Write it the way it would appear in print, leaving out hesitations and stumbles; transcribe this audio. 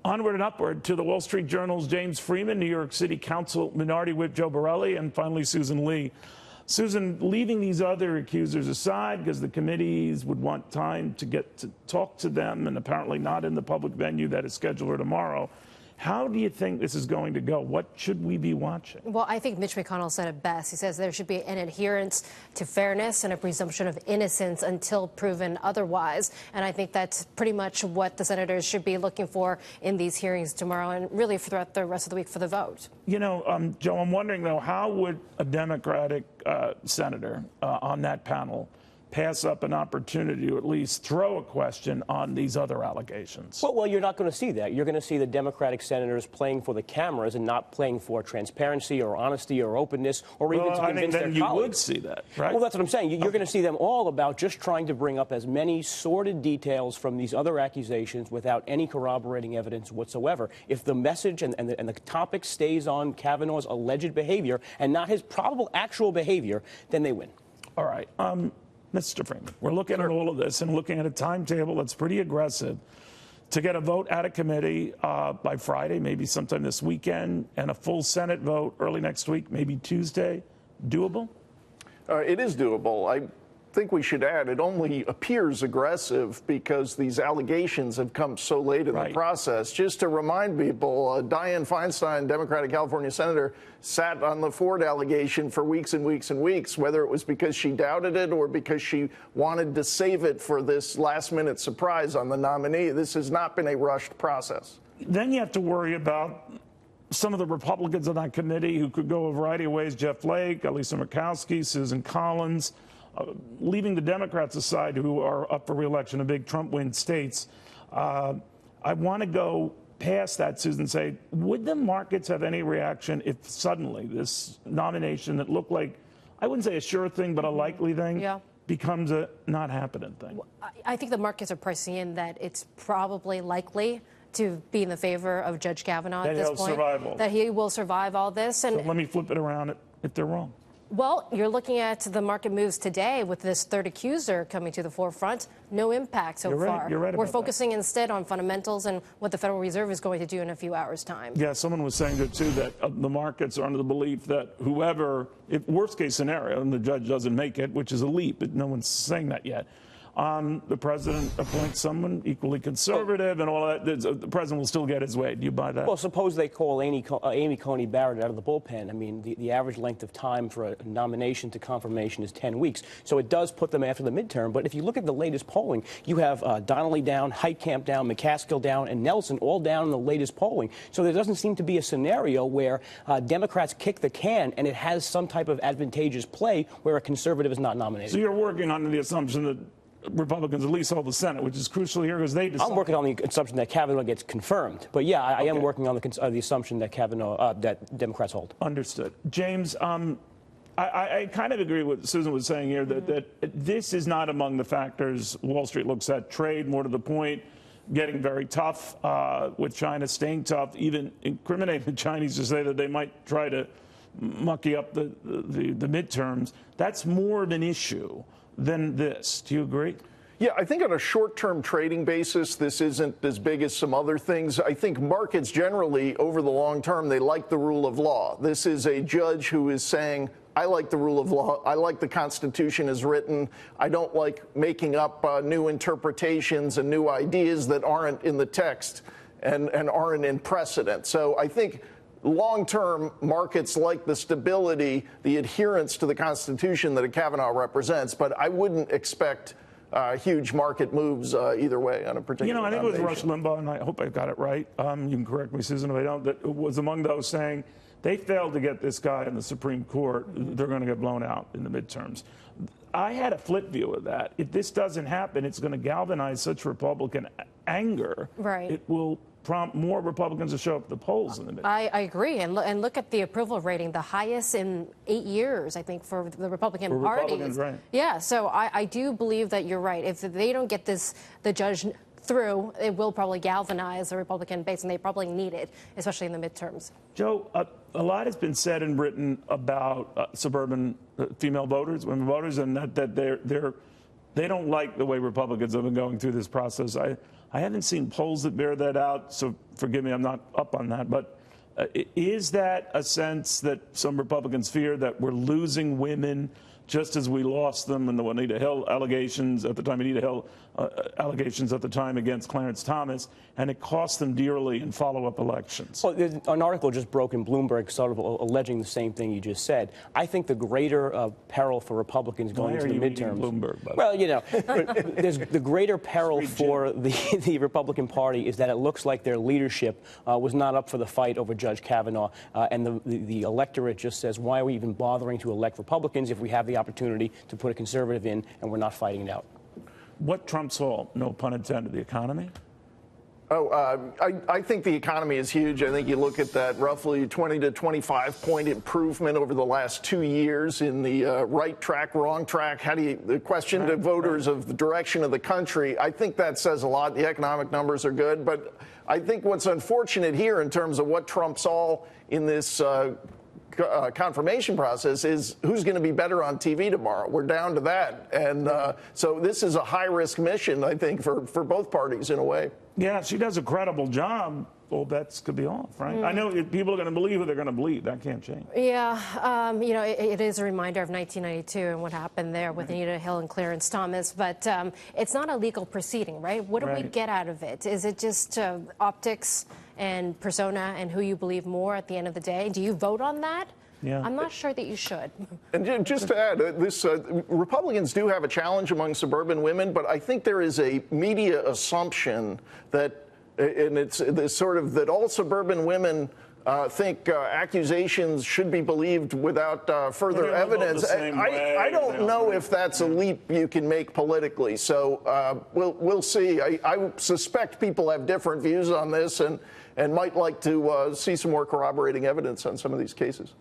Onward and upward to the Wall Street Journal's James Freeman, New York City Council Minority Whip Joe Borelli, and finally Susan Lee. Susan, leaving these other accusers aside because the committees would want time to get to talk to them and apparently not in the public venue that is scheduled for tomorrow, how do you think this is going to go? What should we be watching? Well, I think Mitch McConnell said it best. He says there should be an adherence to fairness and a presumption of innocence until proven otherwise. And I think that's pretty much what the senators should be looking for in these hearings tomorrow and really throughout the rest of the week for the vote. You know, Joe, I'm wondering, though, how would a Democratic senator on that panel pass up an opportunity to at least throw a question on these other allegations? Well, you're not going to see that. You're going to see the Democratic senators playing for the cameras and not playing for transparency or honesty or openness or even to convince their colleagues. You would see that, right? Well, that's what I'm saying. You're going to see them all about just trying to bring up as many sordid details from these other accusations without any corroborating evidence whatsoever. If the message and the topic stays on Kavanaugh's alleged behavior and not his probable actual behavior, then they win. All right. Mr. Freeman, we're looking at all of this and looking at a timetable that's pretty aggressive to get a vote out of committee by Friday, maybe sometime this weekend, and a full Senate vote early next week, maybe Tuesday. Doable? It is doable. I think we should add it only appears aggressive because these allegations have come so late in the process. Just to remind people, Dianne Feinstein, Democratic California senator, sat on the Ford allegation for weeks and weeks and weeks, whether it was because she doubted it or because she wanted to save it for this last-minute surprise on the nominee. This has not been a rushed process. Then you have to worry about some of the Republicans on that committee who could go a variety of ways. Jeff Flake, Lisa Murkowski, Susan Collins. Leaving the Democrats aside, who are up for re-election in big Trump-win states, I want to go past that, Susan, and say, would the markets have any reaction if suddenly this nomination that looked like, I wouldn't say a sure thing, but a likely thing, becomes a not happening thing? I think the markets are pricing in that it's probably likely to be in the favor of Judge Kavanaugh at this point. That he will survive all this. And so let me flip it around if they're wrong. Well, you're looking at the market moves today with this third accuser coming to the forefront. No impact so far. You're right about We're focusing instead on fundamentals and what the Federal Reserve is going to do in a few hours' time. Yeah, someone was saying that, too, that the markets are under the belief that whoever, if worst case scenario, and the judge doesn't make it, which is a leap, but no one's saying that yet, the president appoints someone equally conservative and all that. The president will still get his way. Do you buy that? Well, suppose they call Amy Coney Barrett out of the bullpen. I mean, the average length of time for a nomination to confirmation is 10 weeks. So it does put them after the midterm. But if you look at the latest polling, you have Donnelly down, Heitkamp down, McCaskill down, and Nelson all down in the latest polling. So there doesn't seem to be a scenario where Democrats kick the can and it has some type of advantageous play where a conservative is not nominated. So you're working under the assumption that Republicans at least hold the Senate, which is crucial here because they decide. I'm working on the assumption that Kavanaugh gets confirmed. But, yeah, I am working on the assumption that that Democrats hold. Understood. James, I kind of agree with what Susan was saying here, that this is not among the factors Wall Street looks at. Trade, more to the point, getting very tough, with China staying tough, even incriminating the Chinese to say that they might try to mucky up the midterms. That's more of an issue than this. Do you agree? Yeah, I think on a short-term trading basis, this isn't as big as some other things. I think markets generally, over the long term, they like the rule of law. This is a judge who is saying, I like the rule of law. I like the Constitution as written. I don't like making up new interpretations and new ideas that aren't in the text and aren't in precedent. So I think long-term markets like the stability, the adherence to the Constitution that a Kavanaugh represents, but I wouldn't expect huge market moves either way on a particular I think nomination. it was Rush Limbaugh, and I hope I got it right. You can correct me, Susan, if I don't, that was among those saying they failed to get this guy in the Supreme Court. They're going to get blown out in the midterms. I had a flip view of that. If this doesn't happen, it's going to galvanize such Republican anger. Right. It will prompt more Republicans to show up at the polls in the midterm. I agree. And look at the approval rating, the highest in 8 years, I think, for the Republican Party. Republicans, right. Yeah, so I do believe that you're right. If they don't get the judge through, it will probably galvanize the Republican base, and they probably need it, especially in the midterms. Joe, a lot has been said and written about suburban female voters, women voters, and that they don't like the way Republicans have been going through this process. I haven't seen polls that bear that out, so forgive me, I'm not up on that. But is that a sense that some Republicans fear that we're losing women just as we lost them in the Juanita Hill allegations at the time, allegations at the time against Clarence Thomas, and it cost them dearly in follow-up elections? Well, an article just broke in Bloomberg sort of alleging the same thing you just said. I think the greater peril for Republicans going into the midterms. Bloomberg, well, you know, there's the greater peril for the Republican Party is that it looks like their leadership was not up for the fight over Judge Kavanaugh, and the electorate just says, why are we even bothering to elect Republicans if we have the opportunity to put a conservative in and we're not fighting it out? What trumps all, no pun intended, the economy? I think the economy is huge. I think you look at that roughly 20 to 25 point improvement over the last 2 years in the right track, wrong track. The question to voters of the direction of the country, I think that says a lot. The economic numbers are good. But I think what's unfortunate here in terms of what trumps all in this confirmation process is who's going to be better on TV tomorrow. We're down to that. And so this is a high-risk mission, I think, for both parties in a way. Yeah, she does a credible job. All bets could be off, right? I know people are going to believe who they're going to believe. That can't change. Yeah, you know, it is a reminder of 1992 and what happened there with Anita Hill and Clarence Thomas. But it's not a legal proceeding, right? What do we get out of it? Is it just optics and persona and who you believe more at the end of the day? Do you vote on that? Yeah. I'm not sure that you should. And just to add, Republicans do have a challenge among suburban women, but I think there is a media assumption that, and it's sort of that all suburban women think accusations should be believed without further evidence. I don't know if that's a leap you can make politically. So we'll see. I suspect people have different views on this and might like to see some more corroborating evidence on some of these cases.